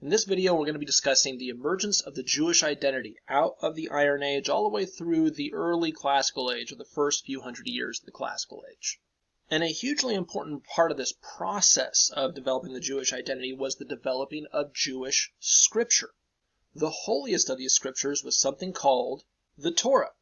In this video, we're going to be discussing the emergence of the Jewish identity out of the Iron Age all the way through the early Classical Age, or the first few hundred years of the Classical Age. And a hugely important part of this process of developing the Jewish identity was the developing of Jewish scripture. The holiest of these scriptures was something called the Torah.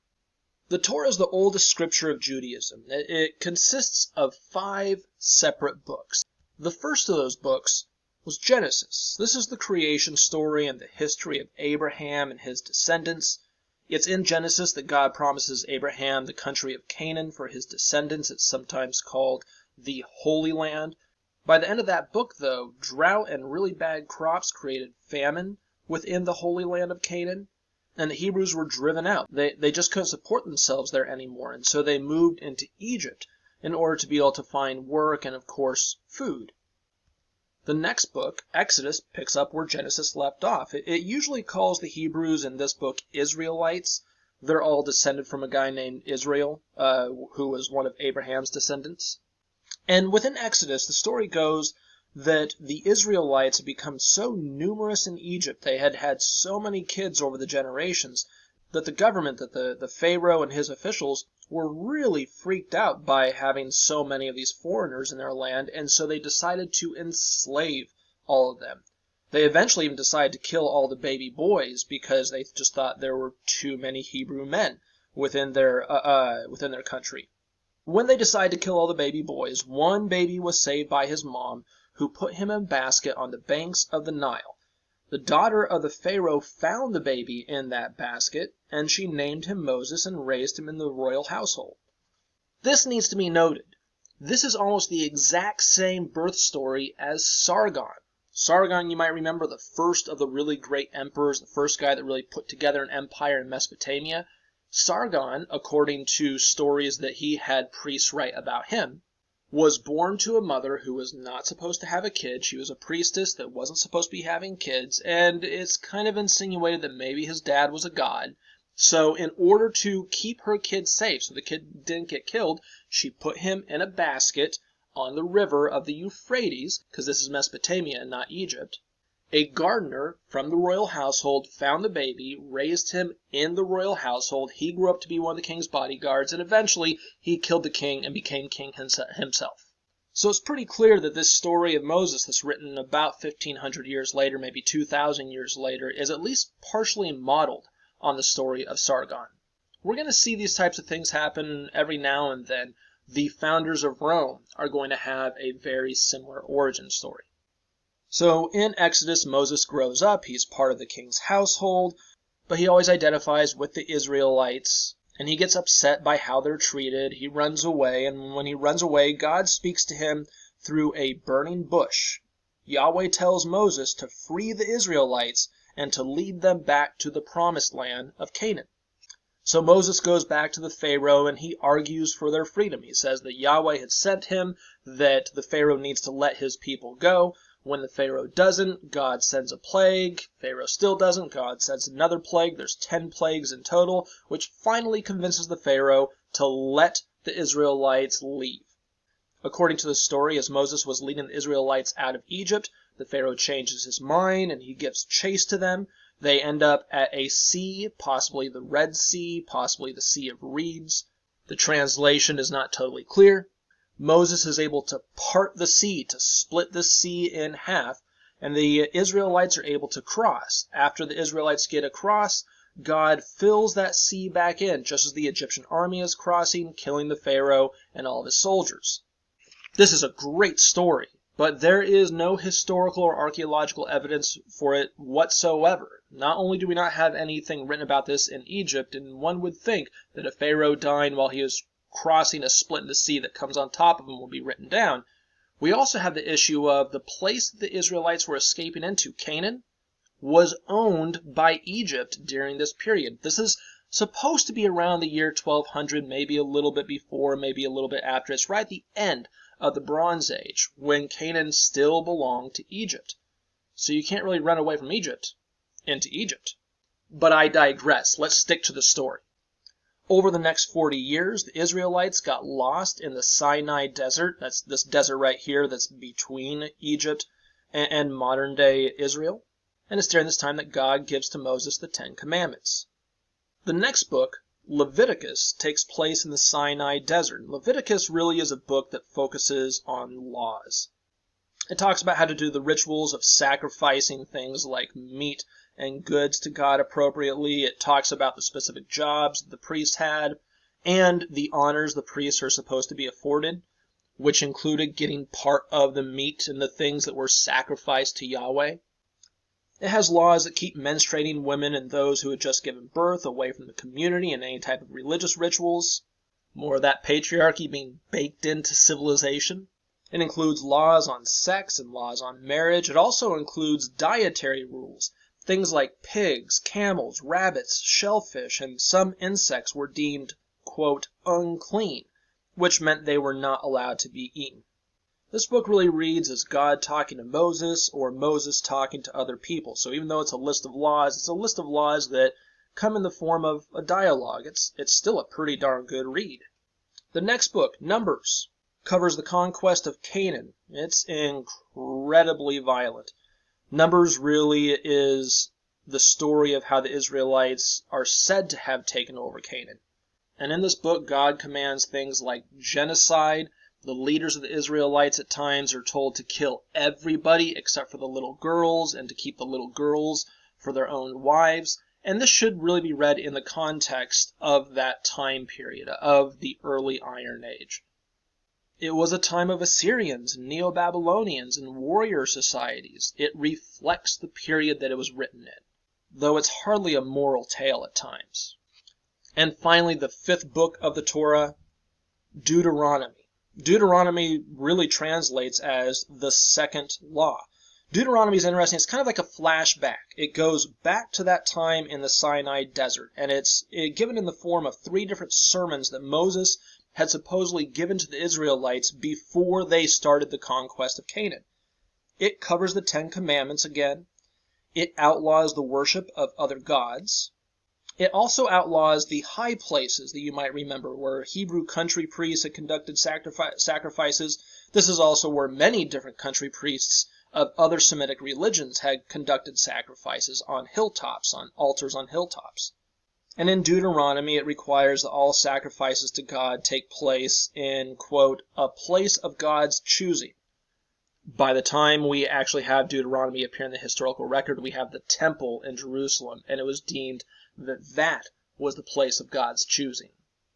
The Torah is the oldest scripture of Judaism. It consists of 5 separate books. The first of those books was Genesis. This is the creation story and the history of Abraham and his descendants. It's in Genesis that God promises Abraham the country of Canaan for his descendants. It's sometimes called the Holy Land. By the end of that book, though, drought and really bad crops created famine within the Holy Land of Canaan, and the Hebrews were driven out. They just couldn't support themselves there anymore, and so they moved into Egypt in order to be able to find work and, of course, food. The next book, Exodus, picks up where Genesis left off. It usually calls the Hebrews in this book Israelites. They're all descended from a guy named Israel, who was one of Abraham's descendants. And within Exodus, the story goes that the Israelites had become so numerous in Egypt, they had had so many kids over the generations, that the government, that the Pharaoh and his officials were really freaked out by having so many of these foreigners in their land, and so they decided to enslave all of them. They eventually even decided to kill all the baby boys because they just thought there were too many Hebrew men within their country. When they decided to kill all the baby boys, one baby was saved by his mom, who put him in a basket on the banks of the Nile. The daughter of the Pharaoh found the baby in that basket, and she named him Moses and raised him in the royal household. This needs to be noted. This is almost the exact same birth story as Sargon. Sargon, you might remember, the first of the really great emperors, the first guy that really put together an empire in Mesopotamia. Sargon, according to stories that he had priests write about him, was born to a mother who was not supposed to have a kid. She was a priestess that wasn't supposed to be having kids, and it's kind of insinuated that maybe his dad was a god. So in order to keep her kid safe, so the kid didn't get killed, she put him in a basket on the river of the Euphrates, because this is Mesopotamia and not Egypt. A gardener from the royal household found the baby, raised him in the royal household. He grew up to be one of the king's bodyguards, and eventually he killed the king and became king himself. So it's pretty clear that this story of Moses that's written about 1,500 years later, maybe 2,000 years later, is at least partially modeled on the story of Sargon. We're going to see these types of things happen every now and then. The founders of Rome are going to have a very similar origin story. So in Exodus, Moses grows up. He's part of the king's household, but he always identifies with the Israelites, and he gets upset by how they're treated. He runs away, and when he runs away, God speaks to him through a burning bush. Yahweh tells Moses to free the Israelites and to lead them back to the promised land of Canaan. So Moses goes back to the Pharaoh, and he argues for their freedom. He says that Yahweh had sent him, that the Pharaoh needs to let his people go. When the Pharaoh doesn't, God sends a plague. Pharaoh still doesn't, God sends another plague. There's 10 plagues in total, which finally convinces the Pharaoh to let the Israelites leave. According to the story, as Moses was leading the Israelites out of Egypt, the Pharaoh changes his mind and he gives chase to them. They end up at a sea, possibly the Red Sea, possibly the Sea of Reeds. The translation is not totally clear. Moses is able to part the sea, to split the sea in half, and the Israelites are able to cross. After the Israelites get across, God fills that sea back in, just as the Egyptian army is crossing, killing the Pharaoh and all of his soldiers. This is a great story, but there is no historical or archaeological evidence for it whatsoever. Not only do we not have anything written about this in Egypt, and one would think that a Pharaoh dying while he was crossing a split in the sea that comes on top of him will be written down. We also have the issue of the place that the Israelites were escaping into, Canaan, was owned by Egypt during this period. This is supposed to be around the year 1200, maybe a little bit before, maybe a little bit after. It's right at the end of the Bronze Age, when Canaan still belonged to Egypt. So you can't really run away from Egypt into Egypt. But I digress. Let's stick to the story. Over the next 40 years, the Israelites got lost in the Sinai Desert. That's this desert right here that's between Egypt and modern-day Israel. and it's during this time that God gives to Moses the Ten Commandments. The next book, Leviticus, takes place in the Sinai Desert. Leviticus really is a book that focuses on laws. It talks about how to do the rituals of sacrificing things like meat and goods to God appropriately. It talks about the specific jobs that the priests had and the honors the priests are supposed to be afforded, which included getting part of the meat and the things that were sacrificed to Yahweh. It has laws that keep menstruating women and those who had just given birth away from the community and any type of religious rituals. More of that patriarchy being baked into civilization. It includes laws on sex and laws on marriage. It also includes dietary rules. Things like pigs, camels, rabbits, shellfish, and some insects were deemed, quote, unclean, which meant they were not allowed to be eaten. This book really reads as God talking to Moses or Moses talking to other people. So even though it's a list of laws, it's a list of laws that come in the form of a dialogue. It's still a pretty darn good read. The next book, Numbers, covers the conquest of Canaan. It's incredibly violent. Numbers really is the story of how the Israelites are said to have taken over Canaan. And in this book, God commands things like genocide. The leaders of the Israelites at times are told to kill everybody except for the little girls and to keep the little girls for their own wives. And this should really be read in the context of that time period, of the early Iron Age. It was a time of Assyrians, Neo-Babylonians, and warrior societies. It reflects the period that it was written in, though it's hardly a moral tale at times. And finally, the fifth book of the Torah, Deuteronomy. Deuteronomy really translates as the second law. Deuteronomy is interesting. It's kind of like a flashback. It goes back to that time in the Sinai Desert, and it's given in the form of 3 different sermons that Moses had supposedly given to the Israelites before they started the conquest of Canaan. It covers the 10 Commandments again. It outlaws the worship of other gods. It also outlaws the high places that you might remember, where Hebrew country priests had conducted sacrifices. This is also where many different country priests of other Semitic religions had conducted sacrifices on hilltops, on altars on hilltops. And in Deuteronomy, it requires that all sacrifices to God take place in, quote, a place of God's choosing. By the time we actually have Deuteronomy appear in the historical record, we have the temple in Jerusalem, and it was deemed that was the place of God's choosing.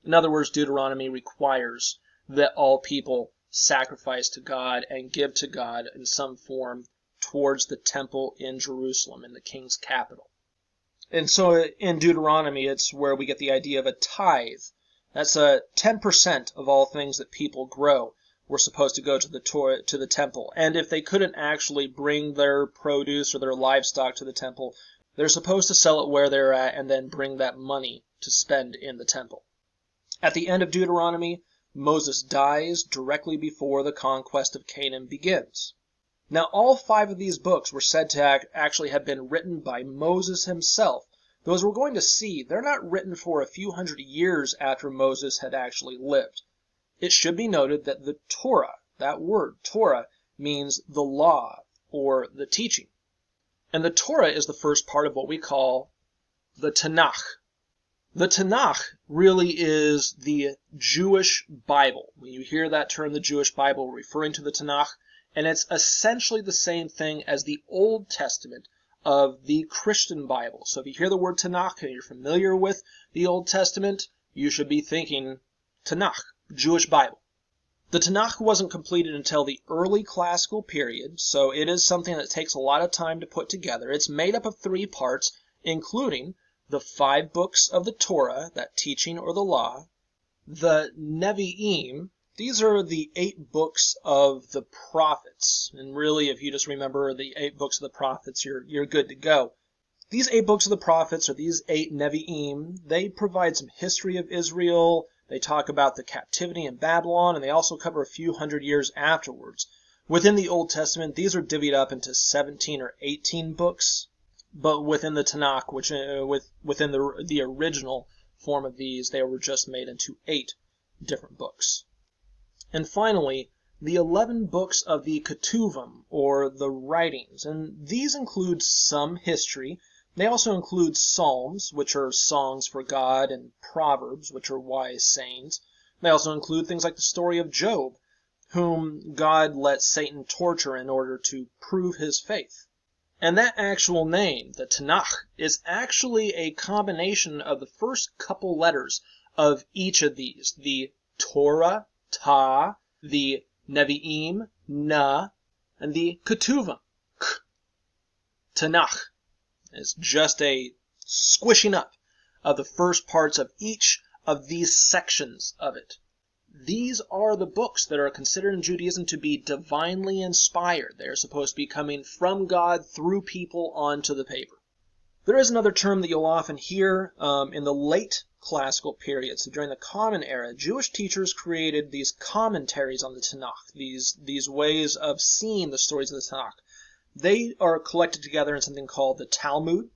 In other words, Deuteronomy requires that all people sacrifice to God and give to God in some form towards the temple in Jerusalem, in the king's capital. And so in Deuteronomy, it's where we get the idea of a tithe. That's 10% of all things that people grow were supposed to go to the temple. And if they couldn't actually bring their produce or their livestock to the temple, they're supposed to sell it where they're at and then bring that money to spend in the temple. At the end of Deuteronomy, Moses dies directly before the conquest of Canaan begins. Now, all 5 of these books were said to actually have been written by Moses himself. Though as we're going to see, they're not written for a few hundred years after Moses had actually lived. It should be noted that the Torah, that word, Torah, means the law or the teaching. And the Torah is the first part of what we call the Tanakh. The Tanakh really is the Jewish Bible. When you hear that term, the Jewish Bible, referring to the Tanakh, and it's essentially the same thing as the Old Testament of the Christian Bible. So if you hear the word Tanakh and you're familiar with the Old Testament, you should be thinking Tanakh, Jewish Bible. The Tanakh wasn't completed until the early classical period, so it is something that takes a lot of time to put together. It's made up of 3 parts, including the 5 books of the Torah, that teaching or the law, the Nevi'im. These are the 8 books of the prophets. And really, if you just remember the 8 books of the prophets, you're good to go. These 8 books of the prophets, or these 8 Nevi'im, they provide some history of Israel. They talk about the captivity in Babylon, and they also cover a few hundred years afterwards. Within the Old Testament, these are divvied up into 17 or 18 books. But within the Tanakh, within the original form of these, they were just made into 8 different books. And finally, the 11 books of the Ketuvim, or the writings, and these include some history. They also include psalms, which are songs for God, and proverbs, which are wise sayings. They also include things like the story of Job, whom God let Satan torture in order to prove his faith. And that actual name, the Tanakh, is actually a combination of the first couple letters of each of these, the Torah, Ta, the Nevi'im, Na, and the Ketuvim, K. Tanakh is just a squishing up of the first parts of each of these sections of it. These are the books that are considered in Judaism to be divinely inspired. They are supposed to be coming from God through people onto the paper. There is another term that you'll often hear in the late classical period. So during the Common Era, Jewish teachers created these commentaries on the Tanakh, these ways of seeing the stories of the Tanakh. They are collected together in something called the Talmud.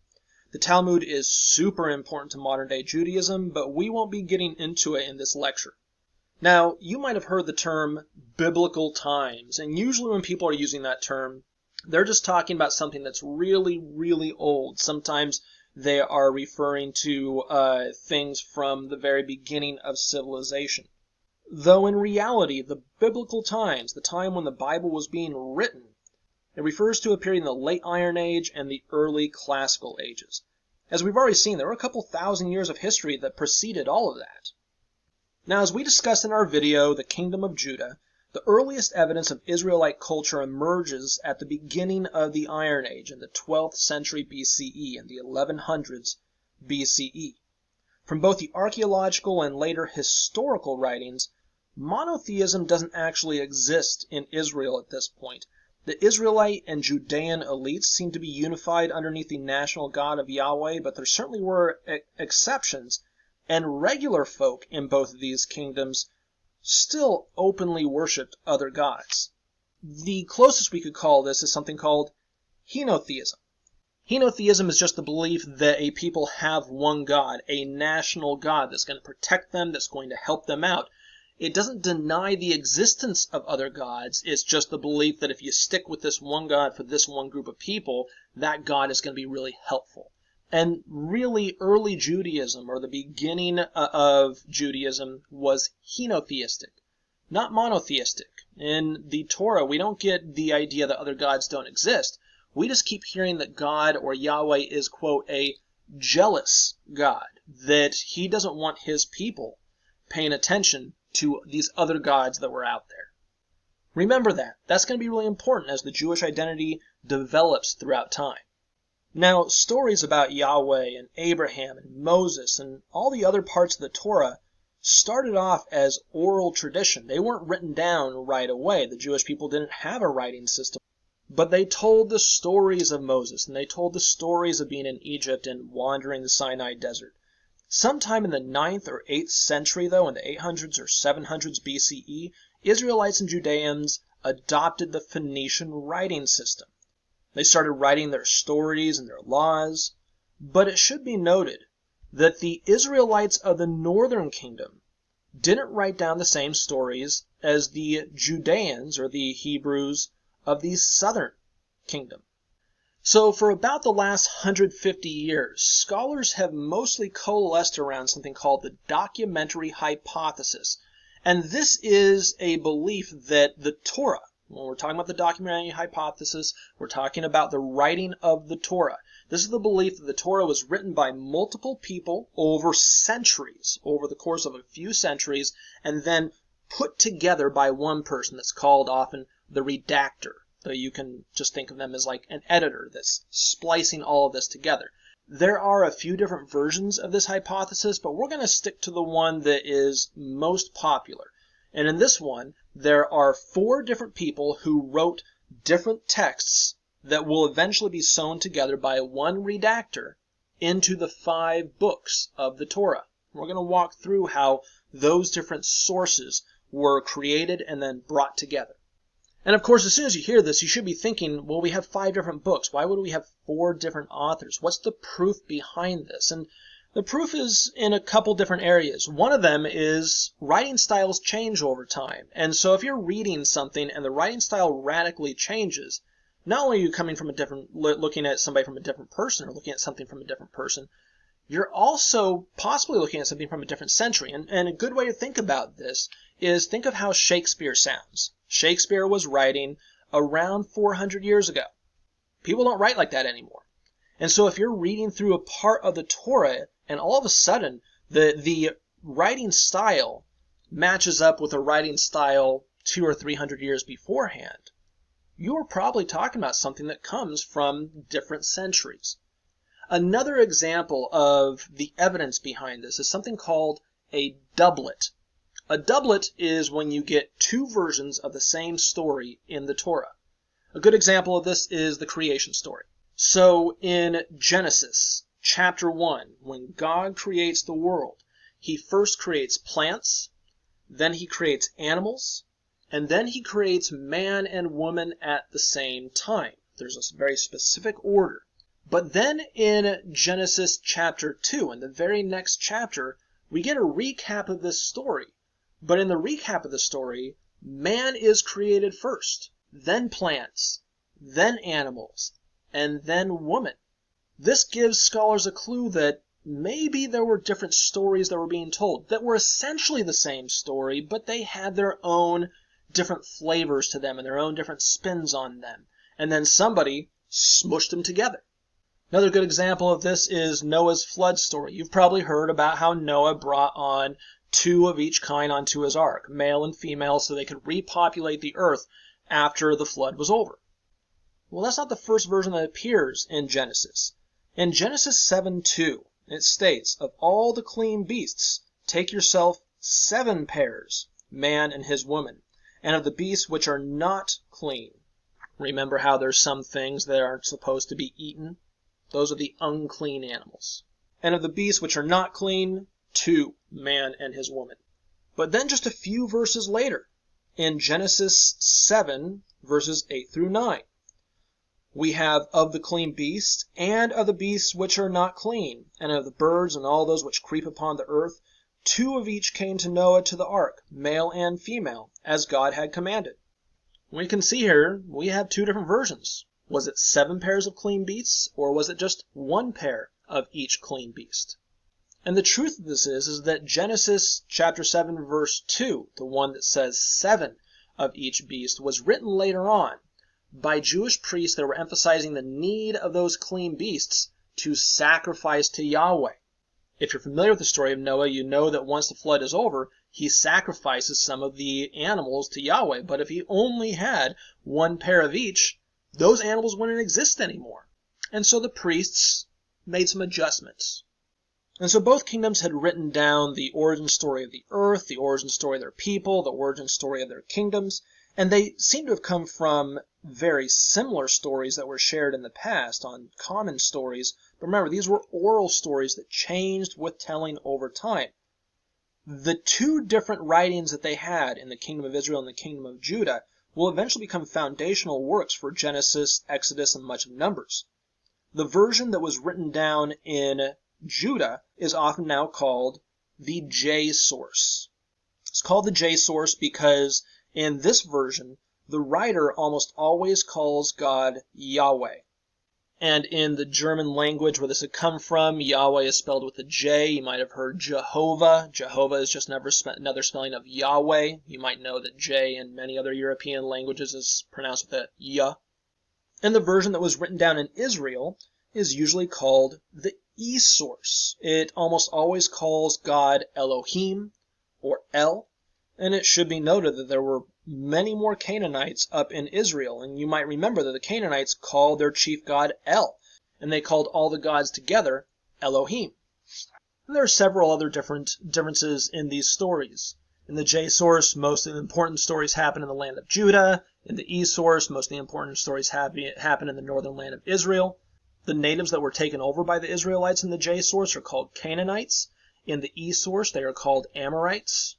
The Talmud is super important to modern-day Judaism, but we won't be getting into it in this lecture. Now, you might have heard the term biblical times, and usually when people are using that term, they're just talking about something that's really, really old. Sometimes they are referring to things from the very beginning of civilization. Though in reality, the biblical times, the time when the Bible was being written, it refers to a period in the late Iron Age and the early Classical Ages. As we've already seen, there were a couple thousand years of history that preceded all of that. Now, as we discussed in our video, The Kingdom of Judah, the earliest evidence of Israelite culture emerges at the beginning of the Iron Age in the 12th century BCE and the 1100s BCE. From both the archaeological and later historical writings, monotheism doesn't actually exist in Israel at this point. The Israelite and Judean elites seem to be unified underneath the national God of Yahweh, but there certainly were exceptions, and regular folk in both of these kingdoms still openly worshipped other gods. The closest we could call this is something called Henotheism. Henotheism is just the belief that a people have one God, a national God that's going to protect them, that's going to help them out. It doesn't deny the existence of other gods. It's just the belief that if you stick with this one God for this one group of people, that God is going to be really helpful. And really early Judaism, or the beginning of Judaism, was henotheistic, not monotheistic. In the Torah, we don't get the idea that other gods don't exist. We just keep hearing that God, or Yahweh, is, quote, a jealous God, that he doesn't want his people paying attention to these other gods that were out there. Remember that. That's going to be really important as the Jewish identity develops throughout time. Now, stories about Yahweh and Abraham and Moses and all the other parts of the Torah started off as oral tradition. They weren't written down right away. The Jewish people didn't have a writing system. But they told the stories of Moses, and they told the stories of being in Egypt and wandering the Sinai desert. Sometime in the 9th or 8th century, though, in the 800s or 700s BCE, Israelites and Judeans adopted the Phoenician writing system. They started writing their stories and their laws, but it should be noted that the Israelites of the northern kingdom didn't write down the same stories as the Judeans, or the Hebrews, of the southern kingdom. So for about the last 150 years, scholars have mostly coalesced around something called the documentary hypothesis. And this is a belief that the Torah, when we're talking about the documentary hypothesis, we're talking about the writing of the Torah. This is the belief that the Torah was written by multiple people over centuries, over the course of a few centuries, and then put together by one person that's called often the redactor. Though you can just think of them as like an editor that's splicing all of this together. There are a few different versions of this hypothesis, but we're going to stick to the one that is most popular. And in this one, there are 4 different people who wrote different texts that will eventually be sewn together by one redactor into the 5 books of the Torah. We're going to walk through how those different sources were created and then brought together. And of course, as soon as you hear this, you should be thinking, well, we have 5 different books. Why would we have 4 different authors? What's the proof behind this? And The proof is in a couple different areas. One of them is writing styles change over time. And so if you're reading something and the writing style radically changes, not only are you coming from looking at somebody from a different person or looking at something from a different person, you're also possibly looking at something from a different century. And a good way to think about this is think of how Shakespeare sounds. Shakespeare was writing around 400 years ago. People don't write like that anymore. And so if you're reading through a part of the Torah and all of a sudden the writing style matches up with a writing style 200 or 300 years beforehand, you're probably talking about something that comes from different centuries. Another example of the evidence behind this is something called a doublet. A doublet is when you get two versions of the same story in the Torah. A good example of this is the creation story. So in Genesis chapter 1, when God creates the world, he first creates plants, then he creates animals, and then he creates man and woman at the same time. There's a very specific order. But then in Genesis chapter 2, in the very next chapter, we get a recap of this story. But in the recap of the story, man is created first, then plants, then animals, and then woman. This gives scholars a clue that maybe there were different stories that were being told that were essentially the same story, but they had their own different flavors to them and their own different spins on them. And then somebody smushed them together. Another good example of this is Noah's flood story. You've probably heard about how Noah brought on two of each kind onto his ark, male and female, so they could repopulate the earth after the flood was over. Well, that's not the first version that appears in Genesis. In Genesis 7:2, it states, "Of all the clean beasts, take yourself 7 pairs, man and his woman, and of the beasts which are not clean." Remember how there's some things that aren't supposed to be eaten? Those are the unclean animals. "And of the beasts which are not clean, 2, man and his woman." But then just a few verses later, in Genesis 7, verses 8 through 9, we have "of the clean beasts, and of the beasts which are not clean, and of the birds and all those which creep upon the earth, 2 of each came to Noah to the ark, male and female, as God had commanded." We can see here, we have 2 different versions. Was it 7 pairs of clean beasts, or was it just 1 pair of each clean beast? And the truth of this is that Genesis chapter 7, verse 2, the one that says 7 of each beast, was written later on by Jewish priests that were emphasizing the need of those clean beasts to sacrifice to Yahweh. If you're familiar with the story of Noah, you know that once the flood is over, he sacrifices some of the animals to Yahweh. But if he only had 1 pair of each, those animals wouldn't exist anymore. And so the priests made some adjustments. And so both kingdoms had written down the origin story of the earth, the origin story of their people, the origin story of their kingdoms, and they seem to have come from very similar stories that were shared in the past on common stories. But remember, these were oral stories that changed with telling over time. The 2 different writings that they had in the kingdom of Israel and the kingdom of Judah will eventually become foundational works for Genesis, Exodus, and much of Numbers. The version that was written down in Judah is often now called the J source. It's called the J source because in this version, the writer almost always calls God Yahweh. And in the German language where this had come from, Yahweh is spelled with a J. You might have heard Jehovah. Jehovah is just another spelling of Yahweh. You might know that J in many other European languages is pronounced with a Y. And the version that was written down in Israel is usually called the E source. It almost always calls God Elohim or El. And it should be noted that there were many more Canaanites up in Israel. And you might remember that the Canaanites called their chief god El. And they called all the gods together Elohim. And there are several other differences in these stories. In the J source, most of the important stories happen in the land of Judah. In the E source, most of the important stories happen in the northern land of Israel. The natives that were taken over by the Israelites in the J source are called Canaanites. In the E source, they are called Amorites.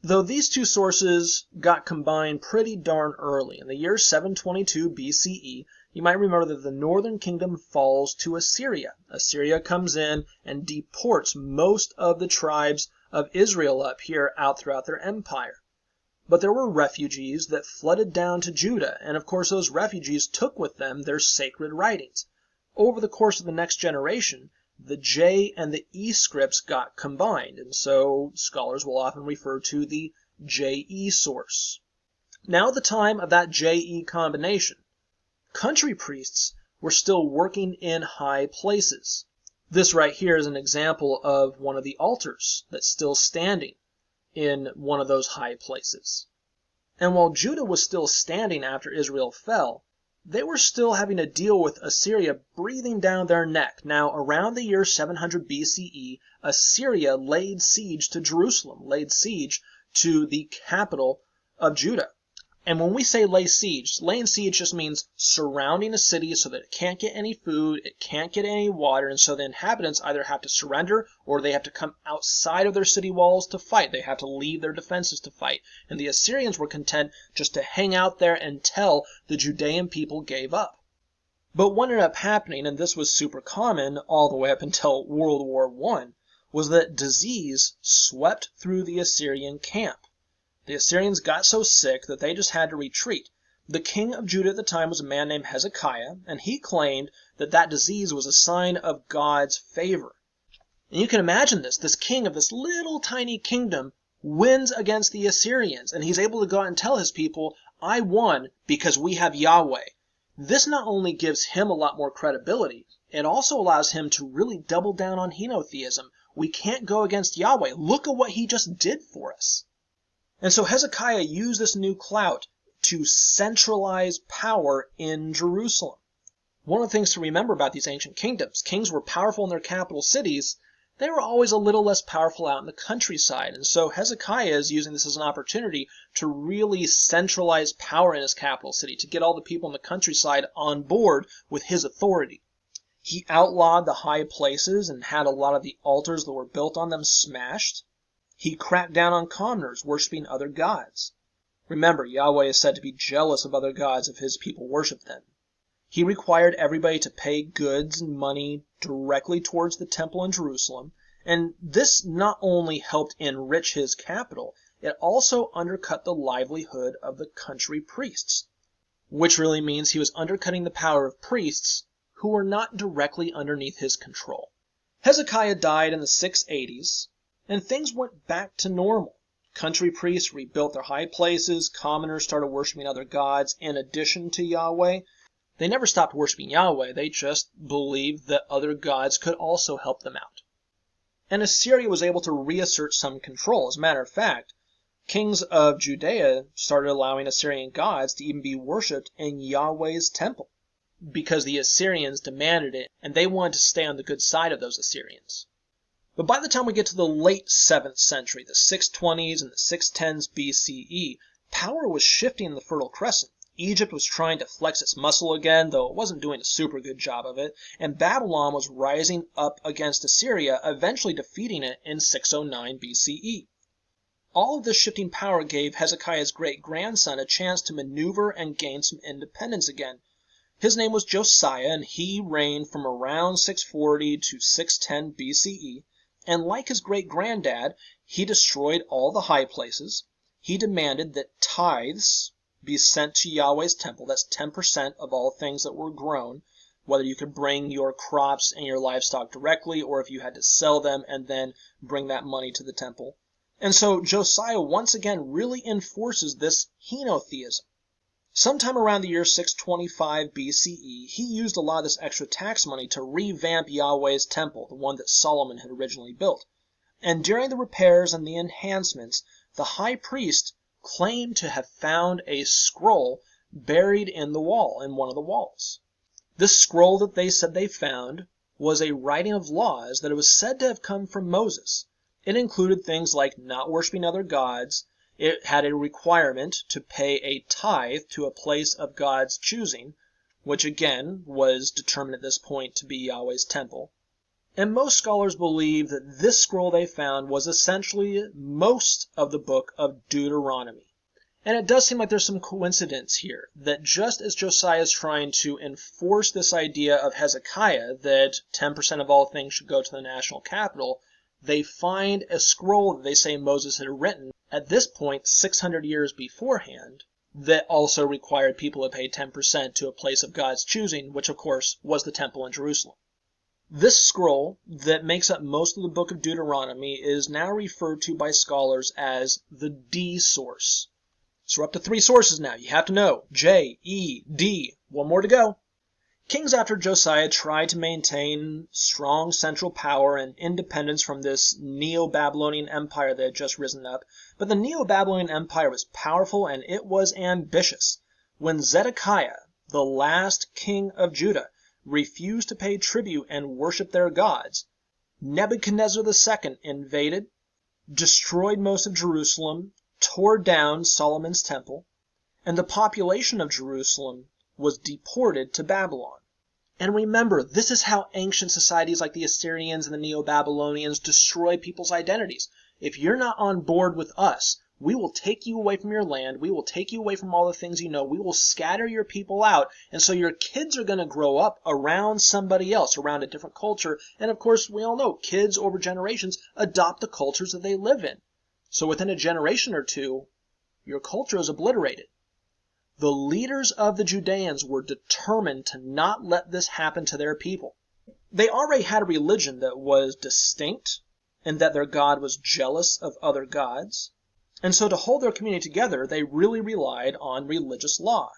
Though these 2 sources got combined pretty darn early. In the year 722 BCE, You might remember that the northern kingdom falls to Assyria. Assyria comes in and deports most of the tribes of Israel up here out throughout their empire. But there were refugees that flooded down to Judah, and of course those refugees took with them their sacred writings. Over the course of the next generation, the J and the E scripts got combined, and so scholars will often refer to the JE source. Now at the time of that JE combination, country priests were still working in high places. This right here is an example of one of the altars that's still standing in one of those high places. And while Judah was still standing after Israel fell, they were still having to deal with Assyria breathing down their neck. Now, around the year 700 BCE, Assyria laid siege to Jerusalem, laid siege to the capital of Judah. And when we say lay siege, laying siege just means surrounding a city so that it can't get any food, it can't get any water, and so the inhabitants either have to surrender or they have to come outside of their city walls to fight. They have to leave their defenses to fight. And the Assyrians were content just to hang out there until the Judean people gave up. But what ended up happening, and this was super common all the way up until World War I, was that disease swept through the Assyrian camp. The Assyrians got so sick that they just had to retreat. The king of Judah at the time was a man named Hezekiah, and he claimed that that disease was a sign of God's favor. And you can imagine this king of this little tiny kingdom wins against the Assyrians, and he's able to go out and tell his people, I won because we have Yahweh. This not only gives him a lot more credibility, it also allows him to really double down on Henotheism. We can't go against Yahweh. Look at what he just did for us. And so Hezekiah used this new clout to centralize power in Jerusalem. One of the things to remember about these ancient kingdoms, kings were powerful in their capital cities. They were always a little less powerful out in the countryside. And so Hezekiah is using this as an opportunity to really centralize power in his capital city, to get all the people in the countryside on board with his authority. He outlawed the high places and had a lot of the altars that were built on them smashed. He cracked down on commoners worshiping other gods. Remember, Yahweh is said to be jealous of other gods if his people worship them. He required everybody to pay goods and money directly towards the temple in Jerusalem, and this not only helped enrich his capital, it also undercut the livelihood of the country priests, which really means he was undercutting the power of priests who were not directly underneath his control. Hezekiah died in the 680s, and things went back to normal. Country priests rebuilt their high places, commoners started worshiping other gods in addition to Yahweh. They never stopped worshiping Yahweh, they just believed that other gods could also help them out. And Assyria was able to reassert some control. As a matter of fact, kings of Judea started allowing Assyrian gods to even be worshipped in Yahweh's temple, because the Assyrians demanded it, and they wanted to stay on the good side of those Assyrians. But by the time we get to the late 7th century, the 620s and the 610s BCE, power was shifting in the Fertile Crescent. Egypt was trying to flex its muscle again, though it wasn't doing a super good job of it, and Babylon was rising up against Assyria, eventually defeating it in 609 BCE. All of this shifting power gave Hezekiah's great-grandson a chance to maneuver and gain some independence again. His name was Josiah, and he reigned from around 640 to 610 BCE. And like his great-granddad, he destroyed all the high places. He demanded that tithes be sent to Yahweh's temple. That's 10% of all things that were grown, whether you could bring your crops and your livestock directly or if you had to sell them and then bring that money to the temple. And so Josiah once again really enforces this henotheism. Sometime around the year 625 BCE, he used a lot of this extra tax money to revamp Yahweh's temple, the one that Solomon had originally built. And during the repairs and the enhancements, the high priest claimed to have found a scroll buried in the wall, in one of the walls. This scroll that they said they found was a writing of laws that it was said to have come from Moses. It included things like not worshiping other gods. It had a requirement to pay a tithe to a place of God's choosing, which again was determined at this point to be Yahweh's temple. And most scholars believe that this scroll they found was essentially most of the book of Deuteronomy. And it does seem like there's some coincidence here, that just as Josiah is trying to enforce this idea of Hezekiah, that 10% of all things should go to the national capital, they find a scroll that they say Moses had written at this point 600 years beforehand that also required people to pay 10% to a place of God's choosing, which of course was the temple in Jerusalem. This scroll that makes up most of the book of Deuteronomy is now referred to by scholars as the D source. So we're up to 3 sources now. You have to know. J, E, D. One more to go. Kings after Josiah tried to maintain strong central power and independence from this Neo-Babylonian empire that had just risen up, but the Neo-Babylonian empire was powerful and it was ambitious. When Zedekiah, the last king of Judah, refused to pay tribute and worship their gods, Nebuchadnezzar II invaded, destroyed most of Jerusalem, tore down Solomon's temple, and the population of Jerusalem was deported to Babylon. And remember, this is how ancient societies like the Assyrians and the Neo-Babylonians destroy people's identities. If you're not on board with us, we will take you away from your land, we will take you away from all the things you know, we will scatter your people out, and so your kids are going to grow up around somebody else, around a different culture, and of course we all know kids over generations adopt the cultures that they live in. So within a generation or two, your culture is obliterated. The leaders of the Judeans were determined to not let this happen to their people. They already had a religion that was distinct, and that their God was jealous of other gods. And so to hold their community together, they really relied on religious law.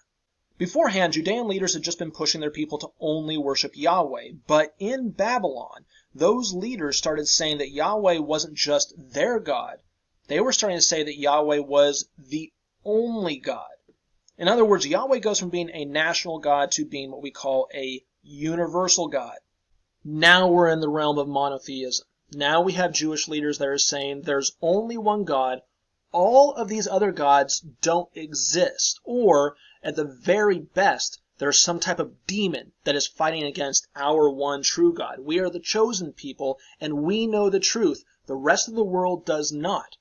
Beforehand, Judean leaders had just been pushing their people to only worship Yahweh, but in Babylon, those leaders started saying that Yahweh wasn't just their God. They were starting to say that Yahweh was the only God. In other words, Yahweh goes from being a national God to being what we call a universal God. Now we're in the realm of monotheism. Now we have Jewish leaders that are saying there's only one God. All of these other gods don't exist. Or, at the very best, there's some type of demon that is fighting against our one true God. We are the chosen people, and we know the truth. The rest of the world does not.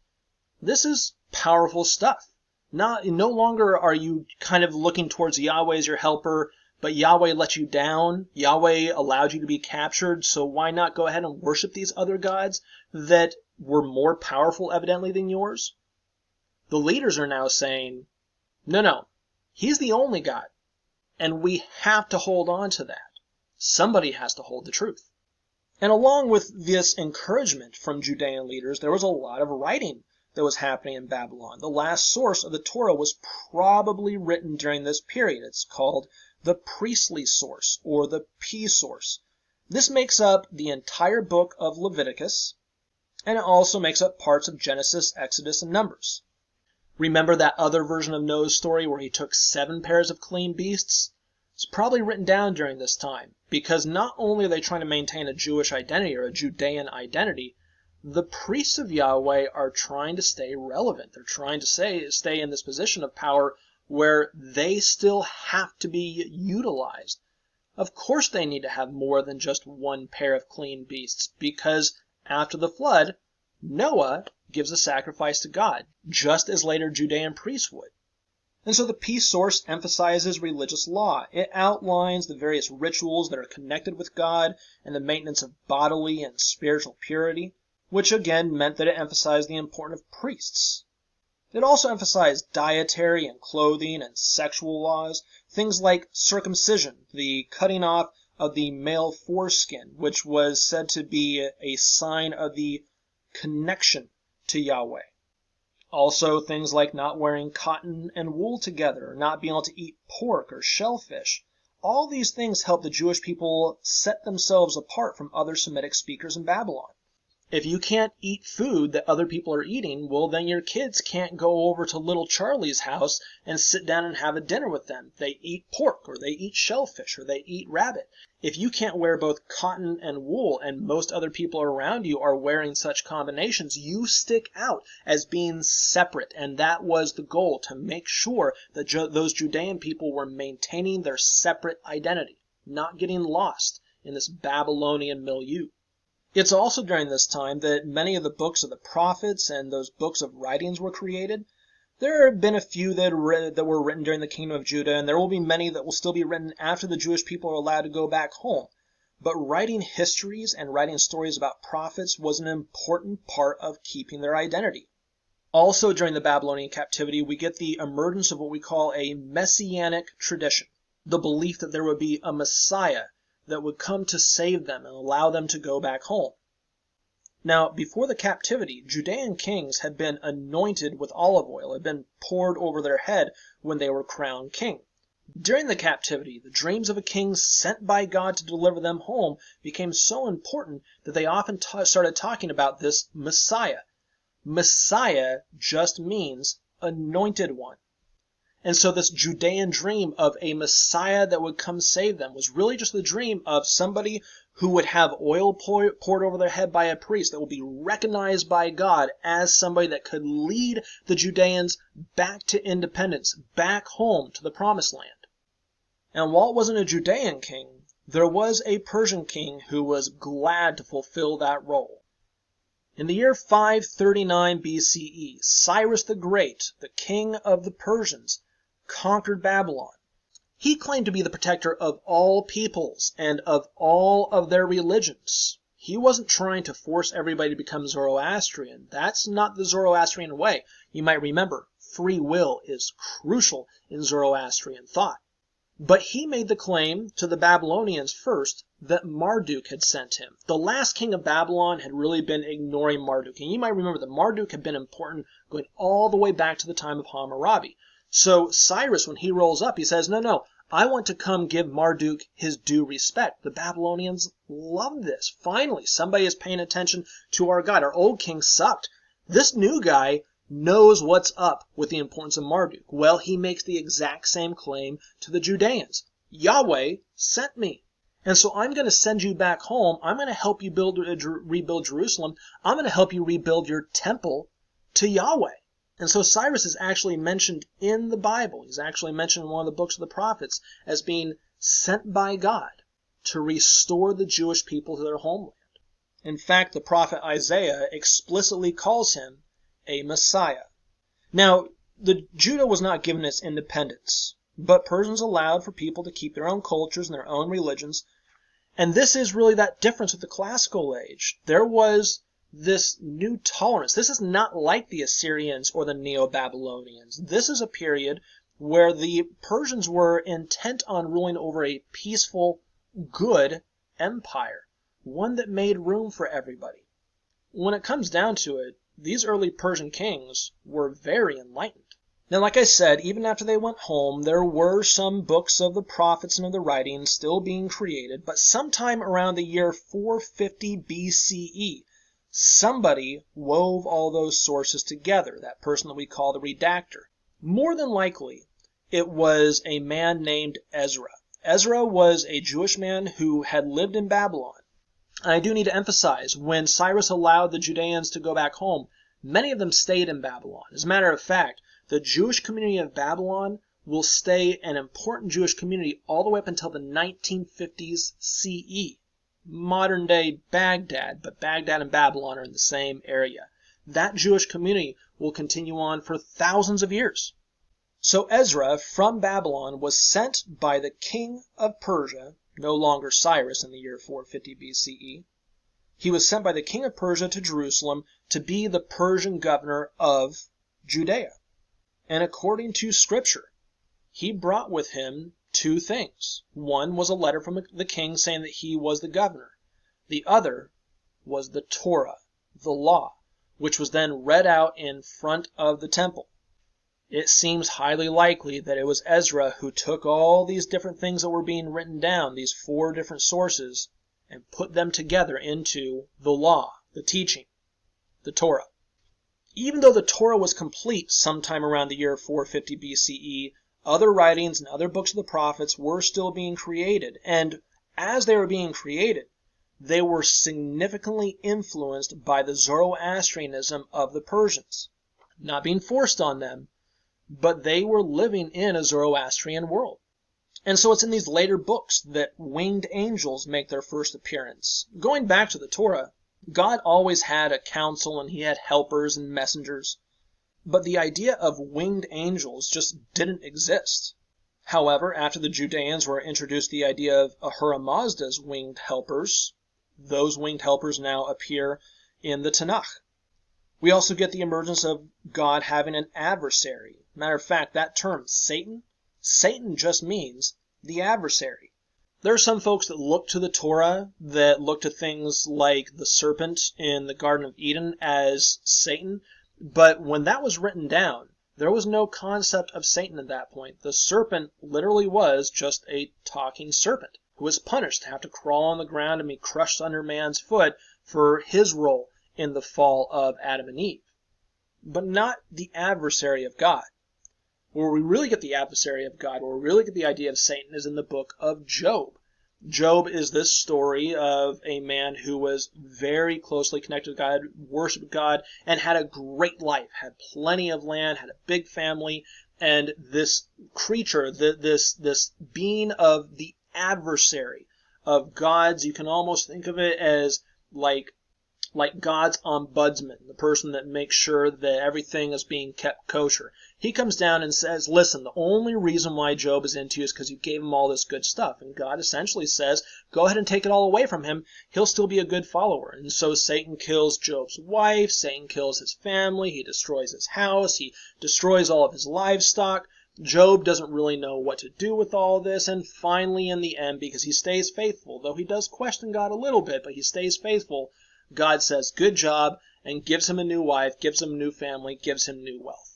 This is powerful stuff. No longer are you kind of looking towards Yahweh as your helper, but Yahweh let you down. Yahweh allowed you to be captured, so why not go ahead and worship these other gods that were more powerful, evidently, than yours? The leaders are now saying, no, he's the only God, and we have to hold on to that. Somebody has to hold the truth. And along with this encouragement from Judean leaders, there was a lot of writing that was happening in Babylon. The last source of the Torah was probably written during this period. It's called the priestly source, or the P source. This makes up the entire book of Leviticus, and it also makes up parts of Genesis, Exodus, and Numbers. Remember that other version of Noah's story where he took 7 pairs of clean beasts? It's probably written down during this time, because not only are they trying to maintain a Jewish identity or a Judean identity, the priests of Yahweh are trying to stay relevant. They're trying to stay in this position of power where they still have to be utilized. Of course they need to have more than just 1 pair of clean beasts, because after the flood, Noah gives a sacrifice to God, just as later Judean priests would. And so the peace source emphasizes religious law. It outlines the various rituals that are connected with God and the maintenance of bodily and spiritual purity, which again meant that it emphasized the importance of priests. It also emphasized dietary and clothing and sexual laws, things like circumcision, the cutting off of the male foreskin, which was said to be a sign of the connection to Yahweh. Also things like not wearing cotton and wool together, or not being able to eat pork or shellfish. All these things help the Jewish people set themselves apart from other Semitic speakers in Babylon. If you can't eat food that other people are eating, well, then your kids can't go over to little Charlie's house and sit down and have a dinner with them. They eat pork, or they eat shellfish, or they eat rabbit. If you can't wear both cotton and wool, and most other people around you are wearing such combinations, you stick out as being separate. And that was the goal, to make sure that those Judean people were maintaining their separate identity, not getting lost in this Babylonian milieu. It's also during this time that many of the books of the prophets and those books of writings were created. There have been a few that were written during the Kingdom of Judah, and there will be many that will still be written after the Jewish people are allowed to go back home. But writing histories and writing stories about prophets was an important part of keeping their identity. Also, during the Babylonian captivity, we get the emergence of what we call a messianic tradition, the belief that there would be a Messiah that would come to save them and allow them to go back home. Now, before the captivity, Judean kings had been anointed with olive oil, had been poured over their head when they were crowned king. During the captivity, the dreams of a king sent by God to deliver them home became so important that they often started talking about this Messiah. Messiah just means anointed one. And so this Judean dream of a Messiah that would come save them was really just the dream of somebody who would have oil poured over their head by a priest that would be recognized by God as somebody that could lead the Judeans back to independence, back home to the promised land. And while it wasn't a Judean king, there was a Persian king who was glad to fulfill that role. In the year 539 BCE, Cyrus the Great, the king of the Persians, conquered Babylon. He claimed to be the protector of all peoples and of all of their religions. He wasn't trying to force everybody to become Zoroastrian. That's not the Zoroastrian way. You might remember, free will is crucial in Zoroastrian thought. But he made the claim to the Babylonians first that Marduk had sent him. The last king of Babylon had really been ignoring Marduk. And you might remember that Marduk had been important going all the way back to the time of Hammurabi. So Cyrus, when he rolls up, he says, no, I want to come give Marduk his due respect. The Babylonians love this. Finally, somebody is paying attention to our God. Our old king sucked. This new guy knows what's up with the importance of Marduk. Well, he makes the exact same claim to the Judeans. Yahweh sent me. And so I'm going to send you back home. I'm going to help you rebuild Jerusalem. I'm going to help you rebuild your temple to Yahweh. And so Cyrus is actually mentioned in the Bible. He's actually mentioned in one of the books of the prophets as being sent by God to restore the Jewish people to their homeland. In fact, the prophet Isaiah explicitly calls him a Messiah. Now, Judah was not given its independence, but Persians allowed for people to keep their own cultures and their own religions. And this is really that difference with the classical age. There was this new tolerance. This is not like the Assyrians or the Neo-Babylonians. This is a period where the Persians were intent on ruling over a peaceful, good empire, one that made room for everybody. When it comes down to it, these early Persian kings were very enlightened. Now, like I said, even after they went home, there were some books of the prophets and of the writings still being created, but sometime around the year 450 BCE, somebody wove all those sources together, that person that we call the redactor. More than likely, it was a man named Ezra. Ezra was a Jewish man who had lived in Babylon. And I do need to emphasize, when Cyrus allowed the Judeans to go back home, many of them stayed in Babylon. As a matter of fact, the Jewish community of Babylon will stay an important Jewish community all the way up until the 1950s CE. Modern day Baghdad, but Baghdad and Babylon are in the same area. That Jewish community will continue on for thousands of years. So Ezra from Babylon was sent by the king of Persia, no longer Cyrus in the year 450 BCE. He was sent by the king of Persia to Jerusalem to be the Persian governor of Judea. And according to Scripture, he brought with him two things. One was a letter from the king saying that he was the governor. The other was the Torah, the law, which was then read out in front of the temple. It seems highly likely that it was Ezra who took all these different things that were being written down, these 4 different sources, and put them together into the law, the teaching, the Torah. Even though the Torah was complete sometime around the year 450 BCE, other writings and other books of the prophets were still being created. And as they were being created, they were significantly influenced by the Zoroastrianism of the Persians. Not being forced on them, but they were living in a Zoroastrian world. And so it's in these later books that winged angels make their first appearance. Going back to the Torah, God always had a council and he had helpers and messengers. But the idea of winged angels just didn't exist. However, after the Judeans were introduced the idea of Ahura Mazda's winged helpers, those winged helpers now appear in the Tanakh. We also get the emergence of God having an adversary. Matter of fact, that term, Satan just means the adversary. There are some folks that look to the Torah, that look to things like the serpent in the Garden of Eden as Satan, but when that was written down, there was no concept of Satan at that point. The serpent literally was just a talking serpent who was punished to have to crawl on the ground and be crushed under man's foot for his role in the fall of Adam and Eve, but not the adversary of God. Where we really get the adversary of God, where we really get the idea of Satan, is in the book of Job. Job is this story of a man who was very closely connected to God, worshiped God, and had a great life, had plenty of land, had a big family, and this creature, this being of the adversary of God's, you can almost think of it as like God's ombudsman, the person that makes sure that everything is being kept kosher. He comes down and says, listen, the only reason why Job is into you is because you gave him all this good stuff. And God essentially says, go ahead and take it all away from him. He'll still be a good follower. And so Satan kills Job's wife. Satan kills his family. He destroys his house. He destroys all of his livestock. Job doesn't really know what to do with all this. And finally, in the end, because he stays faithful, though he does question God a little bit, but he stays faithful, God says, good job, and gives him a new wife, gives him a new family, gives him new wealth.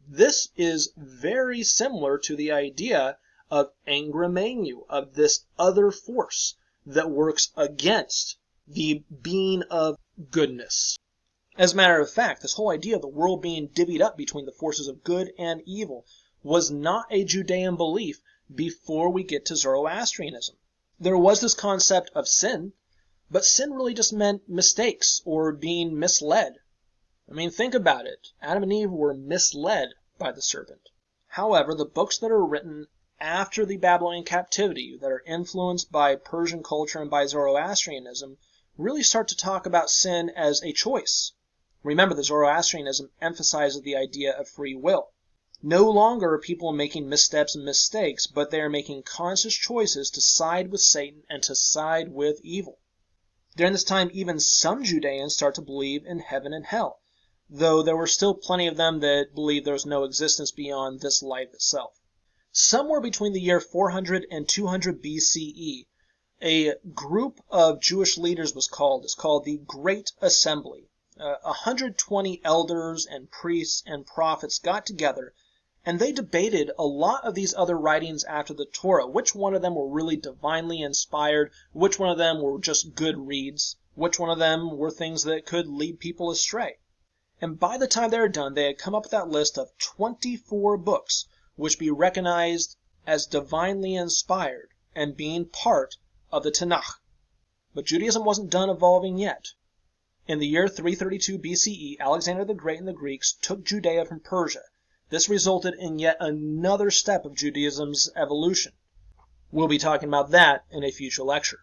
This is very similar to the idea of Angramenu, of this other force that works against the being of goodness. As a matter of fact, this whole idea of the world being divvied up between the forces of good and evil was not a Judean belief before we get to Zoroastrianism. There was this concept of sin, but sin really just meant mistakes or being misled. I mean, think about it. Adam and Eve were misled by the serpent. However, the books that are written after the Babylonian captivity, that are influenced by Persian culture and by Zoroastrianism, really start to talk about sin as a choice. Remember that Zoroastrianism emphasizes the idea of free will. No longer are people making missteps and mistakes, but they are making conscious choices to side with Satan and to side with evil. During this time, even some Judeans start to believe in heaven and hell, though there were still plenty of them that believed there was no existence beyond this life itself. Somewhere between the year 400 and 200 BCE, a group of Jewish leaders was called. It's called the Great Assembly. 120 elders and priests and prophets got together, and they debated a lot of these other writings after the Torah. Which one of them were really divinely inspired? Which one of them were just good reads? Which one of them were things that could lead people astray? And by the time they were done, they had come up with that list of 24 books which be recognized as divinely inspired and being part of the Tanakh. But Judaism wasn't done evolving yet. In the year 332 BCE, Alexander the Great and the Greeks took Judea from Persia. This resulted in yet another step of Judaism's evolution. We'll be talking about that in a future lecture.